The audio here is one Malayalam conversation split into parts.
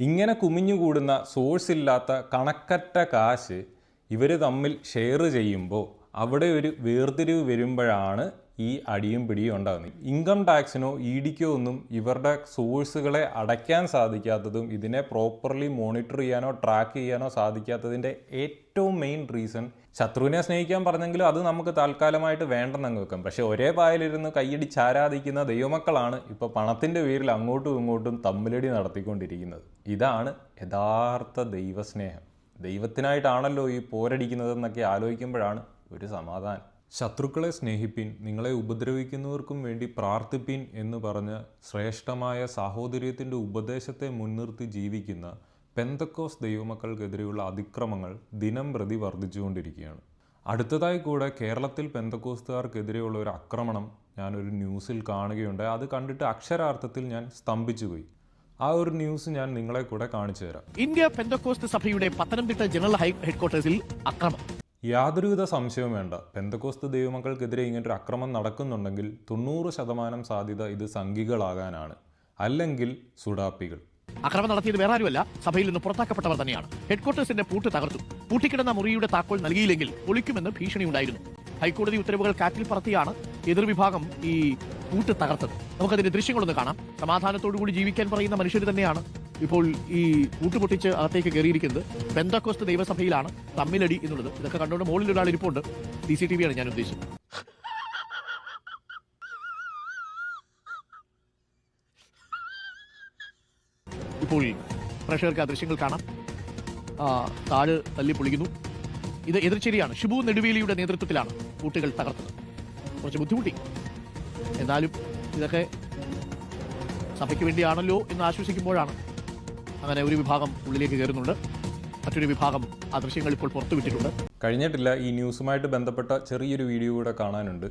ഇങ്ങനെ കുമിഞ്ഞുകൂടുന്ന സോഴ്സ് ഇല്ലാത്ത കണക്കറ്റ കാശ് ഇവർ തമ്മിൽ ഷെയർ ചെയ്യുമ്പോൾ അവിടെ ഒരു വേർതിരിവ് വരുമ്പോഴാണ് ഈ അടിയും പിടിയും ഉണ്ടാകുന്നത്. ഇൻകം ടാക്സിനോ ഇഡിക്കോ ഒന്നും ഇവരുടെ സോഴ്സുകളെ അടയ്ക്കാൻ സാധിക്കാത്തതും ഇതിനെ പ്രോപ്പർലി മോണിറ്റർ ചെയ്യാനോ ട്രാക്ക് ചെയ്യാനോ സാധിക്കാത്തതിൻ്റെ ഏറ്റവും മെയിൻ റീസൺ, ശത്രുവിനെ സ്നേഹിക്കാൻ പറഞ്ഞെങ്കിലും അത് നമുക്ക് താൽക്കാലമായിട്ട് വേണ്ടെന്നങ്ങ് വെക്കാം. പക്ഷെ ഒരേ പായലിരുന്ന് കൈയടിച്ചാരാധിക്കുന്ന ദൈവമക്കളാണ് ഇപ്പോൾ പണത്തിൻ്റെ പേരിൽ അങ്ങോട്ടും ഇങ്ങോട്ടും തമ്മിലടി നടത്തിക്കൊണ്ടിരിക്കുന്നത്. ഇതാണ് യഥാർത്ഥ ദൈവസ്നേഹം. ദൈവത്തിനായിട്ടാണല്ലോ ഈ പോരടിക്കുന്നതെന്നൊക്കെ ആലോചിക്കുമ്പോഴാണ് ഒരു സമാധാനം. ശത്രുക്കളെ സ്നേഹിപ്പിൻ, നിങ്ങളെ ഉപദ്രവിക്കുന്നവർക്കും വേണ്ടി പ്രാർത്ഥിപ്പിൻ എന്ന് പറഞ്ഞ ശ്രേഷ്ഠമായ സാഹോദര്യത്തിൻ്റെ ഉപദേശത്തെ മുൻനിർത്തി ജീവിക്കുന്ന പെന്തക്കോസ് ദൈവമക്കൾക്കെതിരെയുള്ള അതിക്രമങ്ങൾ ദിനം പ്രതി വർദ്ധിച്ചുകൊണ്ടിരിക്കുകയാണ്. അടുത്തതായി കൂടെ കേരളത്തിൽ പെന്തക്കോസ്തുകാർക്കെതിരെയുള്ള ഒരു ആക്രമണം ഞാനൊരു ന്യൂസിൽ കാണുകയുണ്ടായി. അത് കണ്ടിട്ട് അക്ഷരാർത്ഥത്തിൽ ഞാൻ സ്തംഭിച്ചുപോയി. ആ ഒരു ന്യൂസ് ഞാൻ നിങ്ങളെ കൂടെ കാണിച്ചു തരാം. ഇന്ത്യ പെന്തക്കോസ്ത് സഭയുടെ പത്തനംതിട്ട ജനറൽ ഹെഡ്ക്വാർട്ടേഴ്സിൽ അക്രമം. യാതൊരുവിധ സംശയവും വേണ്ട, പെന്തക്കോസ്ത് ദൈവമക്കൾക്കെതിരെ ഇങ്ങനൊരു അക്രമം നടക്കുന്നുണ്ടെങ്കിൽ 90% സാധ്യത ഇത് സംഘികളാകാനാണ്, അല്ലെങ്കിൽ സുഡാപ്പികൾ. അക്രമം നടത്തിയത് വേറെ ആരുമല്ല, സഭയിൽ നിന്ന് പുറത്താക്കപ്പെട്ടവർ തന്നെയാണ്. ഹെഡ്ക്വാർട്ടേഴ്സിന്റെ പൂട്ട് തകർത്തു. പൂട്ടിക്കിടന്ന മുറിയുടെ താക്കോൽ നൽകിയില്ലെങ്കിൽ പൊളിക്കുമെന്ന് ഭീഷണി ഉണ്ടായിരുന്നു. ഹൈക്കോടതി ഉത്തരവുകൾ കാറ്റിൽ പറത്തിയാണ് എതിർവിഭാഗം ഈ പൂട്ട് തകർത്തത്. നമുക്കതിന്റെ ദൃശ്യങ്ങളൊന്ന് കാണാം. സമാധാനത്തോടുകൂടി ജീവിക്കാൻ പറയുന്ന മനുഷ്യർ തന്നെയാണ് ഇപ്പോൾ ഈ പൂട്ട് പൊട്ടിച്ച് അകത്തേക്ക് കയറിയിരിക്കുന്നത്. പെന്തക്കോസ്ത് ദൈവസഭയിലാണ് തമ്മിലടി എന്നുള്ളത്. ഇതൊക്കെ കണ്ടുകൊണ്ട് മുകളിൽ ഒരാൾ ഇരിപ്പുണ്ട്. CCTV ആണ് ഞാൻ ഉദ്ദേശിച്ചത്. ഇപ്പോൾ പ്രേക്ഷകർക്ക് ആ ദൃശ്യങ്ങൾ കാണാം. താഴ് തല്ലി പൊളിക്കുന്നു. ഇത് എതിർച്ചേരിയാണ്. ഷിബു നെടുവേലിയുടെ നേതൃത്വത്തിലാണ് പൂട്ടുകൾ തകർത്തത്. കുറച്ച് ബുദ്ധിമുട്ടി, എന്നാലും ഇതൊക്കെ സഭയ്ക്ക് വേണ്ടിയാണല്ലോ എന്ന് ആശ്വസിക്കുമ്പോഴാണ് അങ്ങനെ ഒരു വിഭാഗം ഉള്ളിലേക്ക് കയറുന്നുണ്ട്. മറ്റൊരു വിഭാഗം ആ ദൃശ്യങ്ങൾ ഇപ്പോൾ പുറത്തുവിട്ടിട്ടുണ്ട്. കഴിഞ്ഞിട്ടില്ല, ഈ ന്യൂസുമായിട്ട് ബന്ധപ്പെട്ട ചെറിയൊരു വീഡിയോ കൂടെ കാണാനുണ്ട്.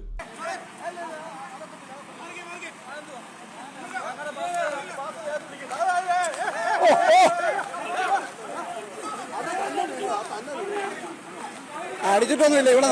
അടിച്ചിട്ടൊന്നുമില്ല, ഇവിടെ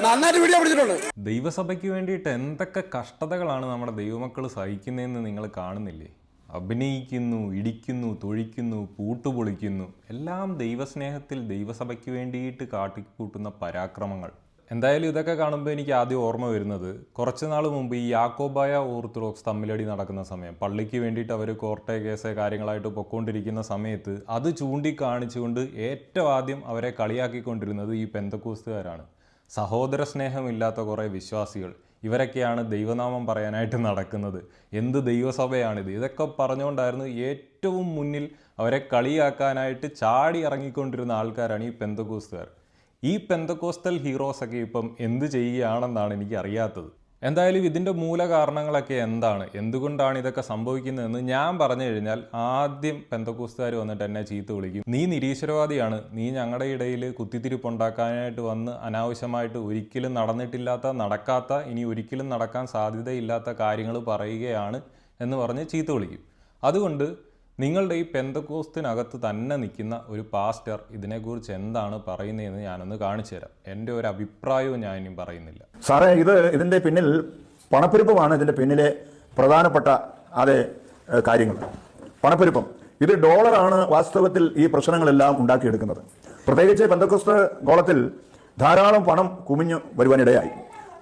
നന്നായിട്ട് വീഡിയോ പിടിച്ചിട്ടുണ്ട്. ദൈവസഭയ്ക്ക് വേണ്ടിയിട്ട് എന്തൊക്കെ കഷ്ടതകളാണ് നമ്മുടെ ദൈവമക്കൾ സഹിക്കുന്നതെന്ന് നിങ്ങൾ കാണുന്നില്ലേ? അഭിനയിക്കുന്നു, ഇടിക്കുന്നു, തൊഴിക്കുന്നു, പൂട്ടുപൊളിക്കുന്നു, എല്ലാം ദൈവസ്നേഹത്തിൽ ദൈവസഭയ്ക്ക് വേണ്ടിയിട്ട് കാട്ടിക്കൂട്ടുന്ന പരാക്രമങ്ങൾ. എന്തായാലും ഇതൊക്കെ കാണുമ്പോൾ എനിക്ക് ആദ്യം ഓർമ്മ വരുന്നത്, കുറച്ച് നാൾ മുമ്പ് ഈ യാക്കോബായ ഓർത്തഡോക്സ് തമ്മിലടി നടക്കുന്ന സമയം, പള്ളിക്ക് വേണ്ടിയിട്ട് അവർ കോർട്ട് കേസ് കാര്യങ്ങളായിട്ട് പൊയ്ക്കൊണ്ടിരിക്കുന്ന സമയത്ത് അത് ചൂണ്ടിക്കാണിച്ചുകൊണ്ട് ഏറ്റവും ആദ്യം അവരെ കളിയാക്കിക്കൊണ്ടിരുന്നത് ഈ പെന്തക്കോസ്തുകാരാണ്. സഹോദര സ്നേഹമില്ലാത്ത കുറേ വിശ്വാസികൾ, ഇവരൊക്കെയാണ് ദൈവനാമം പറയാനായിട്ട് നടക്കുന്നത്, എന്ത് ദൈവസഭയാണിത്, ഇതൊക്കെ പറഞ്ഞുകൊണ്ടായിരുന്നു ഏറ്റവും മുന്നിൽ അവരെ കളിയാക്കാനായിട്ട് ചാടി ഇറങ്ങിക്കൊണ്ടിരുന്ന ആൾക്കാരാണ് ഈ പെന്തക്കോസ്തുകാർ. ഈ പെന്തക്കോസ്റ്റൽ ഹീറോസൊക്കെ ഇപ്പം എന്ത് ചെയ്യുകയാണെന്നാണ് എനിക്ക് അറിയാത്തത്. എന്തായാലും ഇതിൻ്റെ മൂലകാരണങ്ങളൊക്കെ എന്താണ്, എന്തുകൊണ്ടാണ് ഇതൊക്കെ സംഭവിക്കുന്നതെന്ന് ഞാൻ പറഞ്ഞു കഴിഞ്ഞാൽ ആദ്യം പെന്തക്കോസ്തുകാർ വന്നിട്ട് എന്നെ ചീത്ത വിളിക്കും. നീ നിരീശ്വരവാദിയാണ്, നീ ഞങ്ങളുടെ ഇടയിൽ കുത്തിത്തിരിപ്പുണ്ടാക്കാനായിട്ട് വന്ന് അനാവശ്യമായിട്ട് ഒരിക്കലും നടന്നിട്ടില്ലാത്ത, നടക്കാത്ത, ഇനി ഒരിക്കലും നടക്കാൻ സാധ്യതയില്ലാത്ത കാര്യങ്ങൾ പറയുകയാണ് എന്ന് പറഞ്ഞ് ചീത്ത വിളിക്കും. അതുകൊണ്ട് നിങ്ങളുടെ ഈ പെന്തക്കോസ്തിനകത്ത് തന്നെ നിൽക്കുന്ന ഒരു പാസ്റ്റർ ഇതിനെക്കുറിച്ച് എന്താണ് പറയുന്നതെന്ന് ഞാനൊന്ന് കാണിച്ചു തരാം. എൻ്റെ ഒരു അഭിപ്രായവും ഞാൻ ഇനിയും പറയുന്നില്ല. സാറേ, ഇതിൻ്റെ പിന്നിൽ പണപ്പെരുപ്പമാണ് ഇതിൻ്റെ പിന്നിലെ പ്രധാനപ്പെട്ട അതേ കാര്യങ്ങൾ. പണപ്പെരുപ്പം, ഇത് ഡോളറാണ് വാസ്തവത്തിൽ ഈ പ്രശ്നങ്ങളെല്ലാം ഉണ്ടാക്കിയെടുക്കുന്നത്. പ്രത്യേകിച്ച് പെന്തക്കോസ്ത് ഗോളത്തിൽ ധാരാളം പണം കുമിഞ്ഞു വരുവാനിടയായി.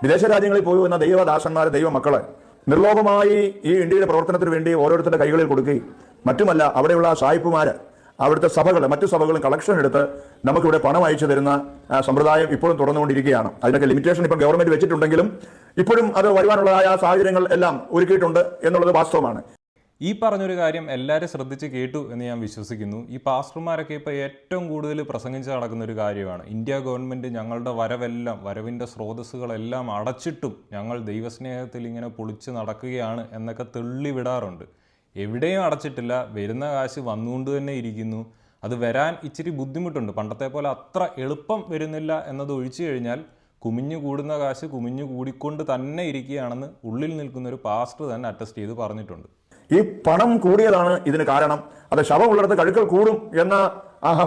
വിദേശ രാജ്യങ്ങളിൽ പോയി വന്ന ദൈവദാസന്മാരെ, ദൈവമക്കളെ നിർലോഭമായി ഈ ഇന്ത്യയുടെ പ്രവർത്തനത്തിന് വേണ്ടി ഓരോരുത്തരുടെ കൈകളിൽ കൊടുക്കുകയും മറ്റുമല്ല, അവിടെയുള്ള സായിപ്പുമാര്, അവിടുത്തെ സഭകൾ, മറ്റു സഭകളും കളക്ഷൻ എടുത്ത് നമുക്കിവിടെ പണം അയച്ചു തരുന്ന സമ്പ്രദായം ഇപ്പോഴും തുടർന്നുകൊണ്ടിരിക്കുകയാണ്. അതിനൊക്കെ ലിമിറ്റേഷൻ ഇപ്പം ഗവൺമെന്റ് വെച്ചിട്ടുണ്ടെങ്കിലും ഇപ്പോഴും അത് വരുവാനുള്ളതായ സാഹചര്യങ്ങൾ എല്ലാം ഒരുക്കിയിട്ടുണ്ട് എന്നുള്ളത് വാസ്തവമാണ്. ഈ പറഞ്ഞൊരു കാര്യം എല്ലാവരും ശ്രദ്ധിച്ച് കേട്ടു എന്ന് ഞാൻ വിശ്വസിക്കുന്നു. ഈ പാസ്റ്റർമാരൊക്കെ ഇപ്പോൾ ഏറ്റവും കൂടുതൽ പ്രസംഗിച്ച് നടക്കുന്ന ഒരു കാര്യമാണ്, ഇന്ത്യ ഗവൺമെൻറ് ഞങ്ങളുടെ വരവിൻ്റെ സ്രോതസ്സുകളെല്ലാം അടച്ചിട്ടും ഞങ്ങൾ ദൈവസ്നേഹത്തിൽ ഇങ്ങനെ പൊളിച്ച് നടക്കുകയാണ് എന്നൊക്കെ തെള്ളിവിടാറുണ്ട്. എവിടെയും അടച്ചിട്ടില്ല, വരുന്ന കാശ് വന്നുകൊണ്ട് തന്നെ ഇരിക്കുന്നു. അത് വരാൻ ഇച്ചിരി ബുദ്ധിമുട്ടുണ്ട്, പണ്ടത്തെ പോലെ അത്ര എളുപ്പം വരുന്നില്ല എന്നത് ഒഴിച്ചു കഴിഞ്ഞാൽ കുമിഞ്ഞു കൂടുന്ന കാശ് കുമിഞ്ഞു കൂടിക്കൊണ്ട് തന്നെ ഇരിക്കുകയാണെന്ന് ഉള്ളിൽ നിൽക്കുന്ന ഒരു പാസ്റ്റർ തന്നെ അറ്റസ്റ്റ് ചെയ്ത് പറഞ്ഞിട്ടുണ്ട്. ഈ പണം കൂടിയതാണ് ഇതിന് കാരണം. അത് ശവമുള്ളിടത്ത് കഴുക്കൾ കൂടും എന്ന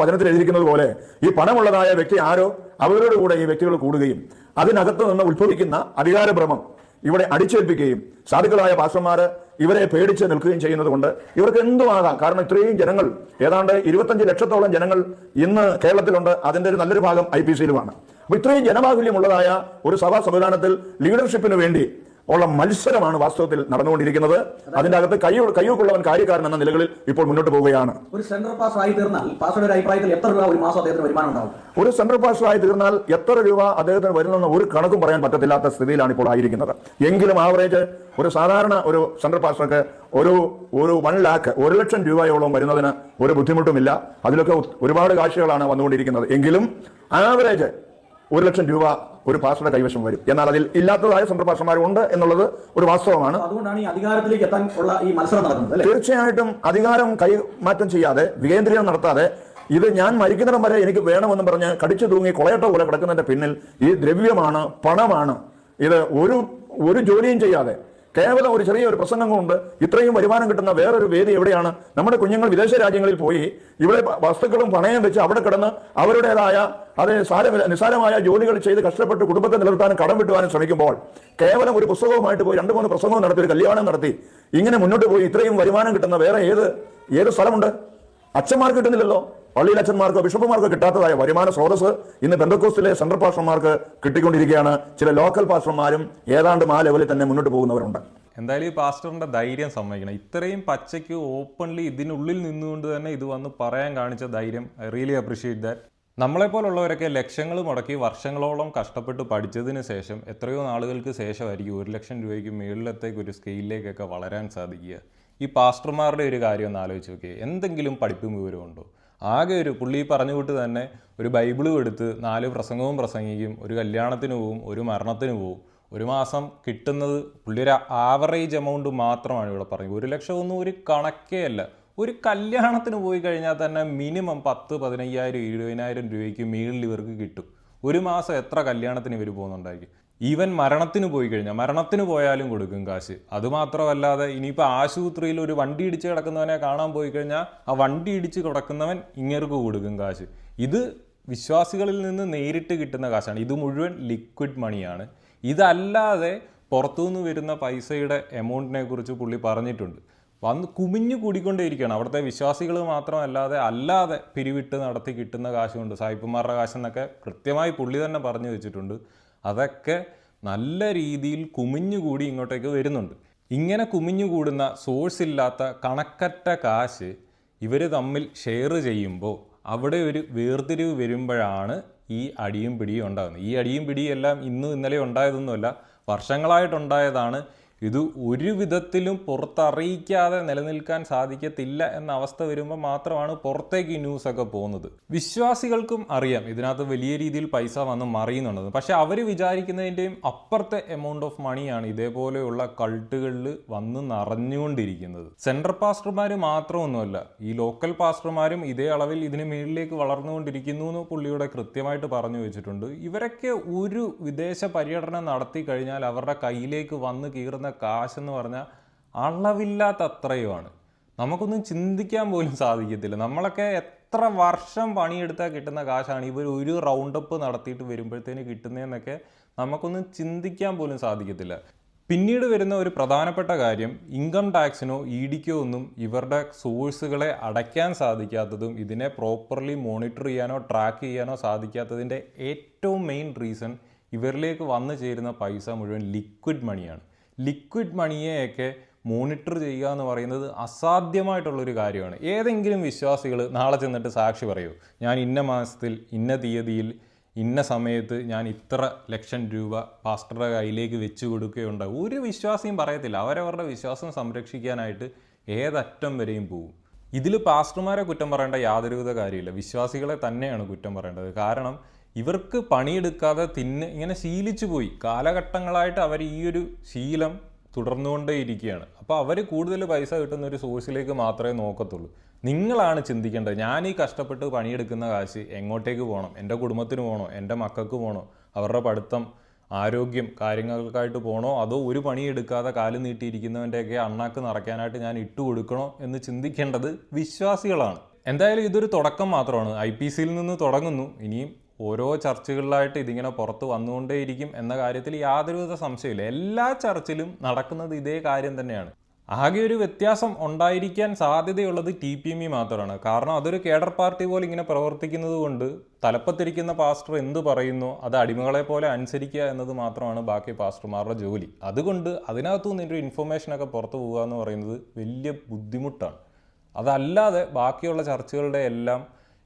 വചനത്തിൽ എഴുതിയിരിക്കുന്നത് പോലെ ഈ പണമുള്ളതായ വ്യക്തി ആരോ അവരോട് കൂടെ ഈ വ്യക്തികൾ കൂടുകയും അതിനകത്ത് നിന്ന് ഉത്ഭവിക്കുന്ന അധികാരഭ്രമം ഇവിടെ അടിച്ചേൽപ്പിക്കുകയും സാധുക്കളായ പാസ്റ്റർമാര് ഇവരെ പേടിച്ച് നിൽക്കുകയും ചെയ്യുന്നത് കൊണ്ട് ഇവർക്ക് എന്തും ആകാം. കാരണം ഇത്രയും ജനങ്ങൾ, ഏതാണ്ട് 25 ലക്ഷത്തോളം ജനങ്ങൾ ഇന്ന് കേരളത്തിലുണ്ട്. അതിന്റെ ഒരു നല്ലൊരു ഭാഗം IPCയിലുമാണ്. അപ്പൊ ഇത്രയും ജനബാഹുല്യമുള്ളതായ ഒരു സഭാ സംവിധാനത്തിൽ ലീഡർഷിപ്പിന് വേണ്ടി ഉള്ള മത്സരമാണ് വാസ്തവത്തിൽ നടന്നുകൊണ്ടിരിക്കുന്നത്. അതിന്റെ അകത്ത് കയ്യൂക്കുള്ളവൻ കാര്യക്കാരൻ എന്ന നിലകളിൽ ഇപ്പോൾ മുന്നോട്ട് പോവുകയാണ്. ഒരു സെൻട്രൽ പാസ് ആയി തീർന്നാൽ പാസ്റ്ററുടെ ഒരു അഭിപ്രായത്തിൽ എത്ര രൂപ ഒരു മാസം അദ്ദേഹത്തിന് വരുമാനം ഉണ്ടാവും? ഒരു സെൻട്രൽ പാസ് ആയി തീർന്നാൽ എത്ര രൂപ അദ്ദേഹത്തിന് വരുന്നെന്ന് ഒരു കണക്കും പറയാൻ പറ്റത്തില്ലാത്ത സ്ഥിതിയിലാണ് ഇപ്പോൾ ആയിരിക്കുന്നത്. എങ്കിലും ആവറേജ് ഒരു സാധാരണ ഒരു സെൻട്രൽ പാസ്റ്റർക്ക് ഒരു 1 ലക്ഷം 1 ലക്ഷം രൂപയോളം വരുന്നതിന് ഒരു ബുദ്ധിമുട്ടുമില്ല. അതിലൊക്കെ ഒരുപാട് കാശുകളാണ് വന്നുകൊണ്ടിരിക്കുന്നത്. എങ്കിലും ആവറേജ് 1 ലക്ഷം രൂപ ഒരു പാസ്റ്ററുടെ കൈവശം വരും. എന്നാൽ അതിൽ ഇല്ലാത്തതായ സെൻട്രൽ പാസ്റ്റർമാരുണ്ട് എന്നുള്ളത് ഒരു വാസ്തവമാണ്. അതുകൊണ്ടാണ് ഈ അധികാരത്തിലേക്ക് എത്താൻ ഉള്ള ഈ മത്സരം നടക്കുന്നത്. തീർച്ചയായിട്ടും അധികാരം കൈമാറ്റം ചെയ്യാതെ, വികേന്ദ്രീകരണം നടത്താതെ, ഇത് ഞാൻ മരിക്കുന്നിടം വരെ എനിക്ക് വേണമെന്ന് പറഞ്ഞ് കടിച്ചു തൂങ്ങി കൊളയട്ടോ പോലെ കിടക്കുന്നതിന്റെ പിന്നിൽ ഈ ദ്രവ്യമാണ്, പണമാണ്. ഇത് ഒരു ജോലിയും ചെയ്യാതെ കേവലം ഒരു ചെറിയൊരു പ്രസംഗം കൊണ്ട് ഇത്രയും വരുമാനം കിട്ടുന്ന വേറൊരു വേദി എവിടെയാണ്? നമ്മുടെ കുഞ്ഞുങ്ങൾ വിദേശ രാജ്യങ്ങളിൽ പോയി ഇവിടെ വസ്തുക്കളും പണയം വെച്ച് അവിടെ കിടന്ന് അവരുടേതായ നിസ്സാരമായ ജോലികൾ ചെയ്ത് കഷ്ടപ്പെട്ട് കുടുംബത്തെ നിലനിർത്താനും കടം വിട്ടുവാനും ശ്രമിക്കുമ്പോൾ കേവലം ഒരു പുസ്തകവുമായിട്ട് പോയി 2-3 പ്രസംഗവും നടത്തി, ഒരു കല്യാണം നടത്തി, ഇങ്ങനെ മുന്നോട്ട് പോയി ഇത്രയും വരുമാനം കിട്ടുന്ന വേറെ ഏത് സ്ഥലമുണ്ട്? അച്ഛന്മാർക്ക് കിട്ടുന്നില്ലല്ലോ. പള്ളിയിൽ അച്ഛന്മാർക്കോ ബിഷപ്പുമാർക്കോ കിട്ടാത്തതായ വരുമാന സ്രോതസ് ഇന്ന് പെന്തക്കോസ്റ്റിലെ സെൻട്രൽ പാസ്റ്റർമാർക്ക് കിട്ടിക്കൊണ്ടിരിക്കുകയാണ്. ചില ലോക്കൽ പാസ്റ്റർമാരും ഏതാണ്ട് ആ ലെവലിൽ തന്നെ മുന്നോട്ട് പോകുന്നവരുണ്ട്. എന്തായാലും ഈ പാസ്റ്ററിന്റെ ധൈര്യം സമ്മതിക്കണം. ഇത്രയും പച്ചയ്ക്ക് ഓപ്പൺലി ഇതിനുള്ളിൽ നിന്നുകൊണ്ട് തന്നെ ഇത് വന്ന് പറയാൻ കാണിച്ച ധൈര്യം, ഐ റിയലി അപ്രീഷിയേറ്റ് ദാറ്റ്. നമ്മളെപ്പോലുള്ളവരൊക്കെ ലക്ഷങ്ങൾ മുടക്കി വർഷങ്ങളോളം കഷ്ടപ്പെട്ട് പഠിച്ചതിന് ശേഷം എത്രയോ നാളുകൾക്ക് ശേഷമായിരിക്കും 1 ലക്ഷം രൂപയ്ക്ക് മുകളിലത്തേക്ക് ഒരു സ്കെയിലിലേക്കൊക്കെ വളരാൻ സാധിക്കുക. ഈ പാസ്റ്റർമാരുടെ ഒരു കാര്യം ഒന്ന് ആലോചിച്ച് നോക്കിയേ. എന്തെങ്കിലും പഠിപ്പും വിവരമുണ്ടോ? ആകെ ഒരു പുള്ളി പറഞ്ഞു വിട്ട് തന്നെ ഒരു ബൈബിളും എടുത്ത് 4 പ്രസംഗവും പ്രസംഗിക്കും, ഒരു കല്യാണത്തിന് പോവും, ഒരു മരണത്തിന് പോവും. ഒരു മാസം കിട്ടുന്നത് പുള്ളിയൊരു ആവറേജ് എമൗണ്ട് മാത്രമാണ് ഇവിടെ പറഞ്ഞത്. 1 ലക്ഷം ഒന്നും ഒരു കണക്കേ അല്ല. ഒരു കല്യാണത്തിന് പോയി കഴിഞ്ഞാൽ തന്നെ മിനിമം 10, 15,000, 20,000 രൂപയ്ക്ക് മുകളിൽ ഇവർക്ക് കിട്ടും. ഒരു മാസം എത്ര കല്യാണത്തിന് ഇവർ പോകുന്നുണ്ടായിരിക്കും? ഈവൻ മരണത്തിന് പോയി കഴിഞ്ഞാൽ മരണത്തിന് പോയാലും കൊടുക്കും കാശ്. അതുമാത്രമല്ലാതെ ഇനിയിപ്പോൾ ആശുപത്രിയിൽ ഒരു വണ്ടി ഇടിച്ച് കിടക്കുന്നവനെ കാണാൻ പോയി കഴിഞ്ഞാൽ ആ വണ്ടി ഇടിച്ച് കിടക്കുന്നവൻ ഇങ്ങേർക്ക് കൊടുക്കും കാശ്. ഇത് വിശ്വാസികളിൽ നിന്ന് നേരിട്ട് കിട്ടുന്ന കാശാണ്. ഇത് മുഴുവൻ ലിക്വിഡ് മണിയാണ്. ഇതല്ലാതെ പുറത്തുനിന്ന് വരുന്ന പൈസയുടെ എമൗണ്ടിനെ കുറിച്ച് പുള്ളി പറഞ്ഞിട്ടുണ്ട്. വന്ന് കുമിഞ്ഞു കൂടിക്കൊണ്ടേയിരിക്കുകയാണ്. അവിടുത്തെ വിശ്വാസികൾ അല്ലാതെ പിരിവിട്ട് നടത്തി കിട്ടുന്ന കാശുകൊണ്ട്, സായിപ്പന്മാരുടെ കാശെന്നൊക്കെ കൃത്യമായി പുള്ളി തന്നെ പറഞ്ഞു വെച്ചിട്ടുണ്ട്. അതൊക്കെ നല്ല രീതിയിൽ കുമിഞ്ഞുകൂടി ഇങ്ങോട്ടേക്ക് വരുന്നുണ്ട്. ഇങ്ങനെ കുമിഞ്ഞുകൂടുന്ന സോഴ്സ് ഇല്ലാത്ത കണക്കറ്റ കാശ് ഇവർ തമ്മിൽ ഷെയർ ചെയ്യുമ്പോൾ അവിടെ ഒരു വേർതിരിവ് വരുമ്പോഴാണ് ഈ അടിയും പിടിയും ഉണ്ടാകുന്നത്. ഈ അടിയും പിടിയും എല്ലാം ഇന്നും ഇന്നലെ ഉണ്ടായതൊന്നുമല്ല, വർഷങ്ങളായിട്ടുണ്ടായതാണ്. ഇത് ഒരു വിധത്തിലും പുറത്തറിയിക്കാതെ നിലനിൽക്കാൻ സാധിക്കത്തില്ല എന്ന അവസ്ഥ വരുമ്പോൾ മാത്രമാണ് പുറത്തേക്ക് ഈ ന്യൂസൊക്കെ പോകുന്നത്. വിശ്വാസികൾക്കും അറിയാം ഇതിനകത്ത് വലിയ രീതിയിൽ പൈസ വന്ന് മറിയുന്നുണ്ടെന്ന്. പക്ഷെ അവർ വിചാരിക്കുന്നതിൻ്റെയും അപ്പുറത്തെ എമൗണ്ട് ഓഫ് മണിയാണ് ഇതേപോലെയുള്ള കൾട്ടുകളിൽ വന്ന് നിറഞ്ഞുകൊണ്ടിരിക്കുന്നത്. സെൻട്രൽ പാസ്റ്റർമാർ മാത്രമൊന്നുമല്ല, ഈ ലോക്കൽ പാസ്റ്റർമാരും ഇതേ അളവിൽ ഇതിന് മുകളിലേക്ക് വളർന്നുകൊണ്ടിരിക്കുന്നു എന്ന് പുള്ളിയുടെ കൃത്യമായിട്ട് പറഞ്ഞു വെച്ചിട്ടുണ്ട്. ഇവരൊക്കെ ഒരു വിദേശ പര്യടനം നടത്തി കഴിഞ്ഞാൽ അവരുടെ കയ്യിലേക്ക് വന്ന് കീറുന്ന കാശെന്ന് പറഞ്ഞാൽ അളവില്ലാത്ത അത്രയുമാണ്. നമുക്കൊന്നും ചിന്തിക്കാൻ പോലും സാധിക്കത്തില്ല. നമ്മളൊക്കെ എത്ര വർഷം പണിയെടുത്താൽ കിട്ടുന്ന കാശാണ് ഇവർ ഒരു റൗണ്ടപ്പ് നടത്തിയിട്ട് വരുമ്പോഴത്തേന് കിട്ടുന്നതെന്നൊക്കെ നമുക്കൊന്നും ചിന്തിക്കാൻ പോലും സാധിക്കത്തില്ല. പിന്നീട് വരുന്ന ഒരു പ്രധാനപ്പെട്ട കാര്യം, ഇൻകം ടാക്സിനോ ഇഡിക്കോ ഒന്നും ഇവരുടെ സോഴ്സുകളെ അടയ്ക്കാൻ സാധിക്കാത്തതും ഇതിനെ പ്രോപ്പർലി മോണിറ്റർ ചെയ്യാനോ ട്രാക്ക് ചെയ്യാനോ സാധിക്കാത്തതിൻ്റെ ഏറ്റവും മെയിൻ റീസൺ ഇവരിലേക്ക് വന്നു ചേരുന്ന പൈസ മുഴുവൻ ലിക്വിഡ് മണിയാണ്. ലിക്വിഡ് മണിയെയൊക്കെ മോണിറ്റർ ചെയ്യുക എന്ന് പറയുന്നത് അസാധ്യമായിട്ടുള്ളൊരു കാര്യമാണ്. ഏതെങ്കിലും വിശ്വാസികൾ നാളെ ചെന്നിട്ട് സാക്ഷി പറയൂ, ഞാൻ ഇന്ന മാസത്തിൽ ഇന്ന തീയതിയിൽ ഇന്ന സമയത്ത് ഞാൻ ഇത്ര ലക്ഷം രൂപ പാസ്റ്ററുടെ കയ്യിലേക്ക് വെച്ച് കൊടുക്കുകയുണ്ടാവും? ഒരു വിശ്വാസിയും പറയത്തില്ല. അവരവരുടെ വിശ്വാസം സംരക്ഷിക്കാനായിട്ട് ഏതറ്റം വരെയും പോകും. ഇതിൽ പാസ്റ്റർമാരെ കുറ്റം പറയേണ്ട യാതൊരുവിധ കാര്യമില്ല, വിശ്വാസികളെ തന്നെയാണ് കുറ്റം പറയേണ്ടത്. കാരണം ഇവർക്ക് പണിയെടുക്കാതെ ഇങ്ങനെ ശീലിച്ചു പോയി. കാലഘട്ടങ്ങളായിട്ട് അവർ ഈ ഒരു ശീലം തുടർന്നുകൊണ്ടേയിരിക്കുകയാണ്. അപ്പോൾ അവർ കൂടുതൽ പൈസ കിട്ടുന്ന ഒരു സോഴ്സിലേക്ക് മാത്രമേ നോക്കത്തുള്ളൂ. നിങ്ങളാണ് ചിന്തിക്കേണ്ടത്, ഞാൻ ഈ കഷ്ടപ്പെട്ട് പണിയെടുക്കുന്ന കാശ് എങ്ങോട്ടേക്ക് പോകണം? എൻ്റെ കുടുംബത്തിന് പോകണോ? എൻ്റെ മക്കൾക്ക് പോകണോ? അവരുടെ പഠിത്തം, ആരോഗ്യം കാര്യങ്ങൾക്കായിട്ട് പോകണോ? അതോ ഒരു പണിയെടുക്കാതെ കാല് നീട്ടിയിരിക്കുന്നവൻ്റെയൊക്കെ അണ്ണാക്ക് നിറയ്ക്കാനായിട്ട് ഞാൻ ഇട്ട് കൊടുക്കണോ എന്ന് ചിന്തിക്കേണ്ടത് വിശ്വാസികളാണ്. എന്തായാലും ഇതൊരു തുടക്കം മാത്രമാണ്. IPCയിൽ നിന്ന് തുടങ്ങുന്നു. ഇനിയും ഓരോ ചർച്ചകളിലായിട്ട് ഇതിങ്ങനെ പുറത്ത് വന്നുകൊണ്ടേയിരിക്കും എന്ന കാര്യത്തിൽ യാതൊരുവിധ സംശയമില്ല. എല്ലാ ചർച്ചിലും നടക്കുന്നത് ഇതേ കാര്യം തന്നെയാണ്. ആകെ ഒരു വ്യത്യാസം ഉണ്ടായിരിക്കാൻ സാധ്യതയുള്ളത് TPME മാത്രമാണ്. കാരണം അതൊരു കേഡർ പാർട്ടി പോലെ ഇങ്ങനെ പ്രവർത്തിക്കുന്നത് കൊണ്ട് തലപ്പത്തിരിക്കുന്ന പാസ്റ്റർ എന്ത് പറയുന്നു അത് അടിമകളെ പോലെ അനുസരിക്കുക എന്നത് മാത്രമാണ് ബാക്കി പാസ്റ്റർമാരുടെ ജോലി. അതുകൊണ്ട് അതിനകത്തു നിന്നൊരു ഇൻഫർമേഷനൊക്കെ പുറത്തു പോകുക എന്ന് പറയുന്നത് വലിയ ബുദ്ധിമുട്ടാണ്. അതല്ലാതെ ബാക്കിയുള്ള ചർച്ചകളുടെ എല്ലാം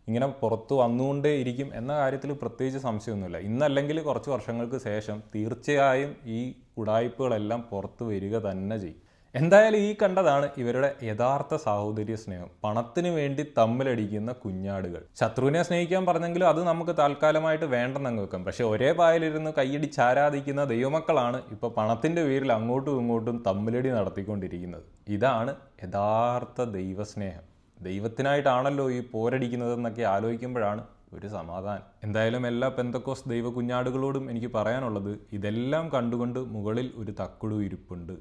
ഇങ്ങനെ പുറത്തു വന്നുകൊണ്ടേ ഇരിക്കും എന്ന കാര്യത്തിൽ പ്രത്യേകിച്ച് സംശയമൊന്നുമില്ല. ഇന്നല്ലെങ്കിൽ കുറച്ച് വർഷങ്ങൾക്ക് ശേഷം തീർച്ചയായും ഈ ഉടായ്പകളെല്ലാം പുറത്തു വരിക തന്നെ ചെയ്യും. എന്തായാലും ഈ കണ്ടതാണ് ഇവരുടെ യഥാർത്ഥ സാഹോദര്യ സ്നേഹം. പണത്തിന് വേണ്ടി തമ്മിലടിക്കുന്ന കുഞ്ഞാടുകൾ. ശത്രുവിനെ സ്നേഹിക്കാൻ പറഞ്ഞെങ്കിലും അത് നമുക്ക് താൽക്കാലമായിട്ട് വേണ്ടെന്നങ്ങ് വെക്കാം. പക്ഷെ ഒരേ പായലിരുന്ന് കൈയടിച്ചാരാധിക്കുന്ന ദൈവമക്കളാണ് ഇപ്പോൾ പണത്തിൻ്റെ പേരിൽ അങ്ങോട്ടും ഇങ്ങോട്ടും തമ്മിലടി നടത്തിക്കൊണ്ടിരിക്കുന്നത്. ഇതാണ് യഥാർത്ഥ ദൈവസ്നേഹം. ദൈവത്തിനായിട്ടാണല്ലോ ഈ പോരടിക്കുന്നതെന്നൊക്കെ ആലോചിക്കുമ്പോഴാണ് ഒരു സമാധാനം. എന്തായാലും എല്ലാ പെന്തക്കോസ് ദൈവ കുഞ്ഞാടുകളോടും എനിക്ക് പറയാനുള്ളത്, ഇതെല്ലാം കണ്ടുകൊണ്ട് മുകളിൽ ഒരു തക്കുടു ഇരിപ്പുണ്ട്.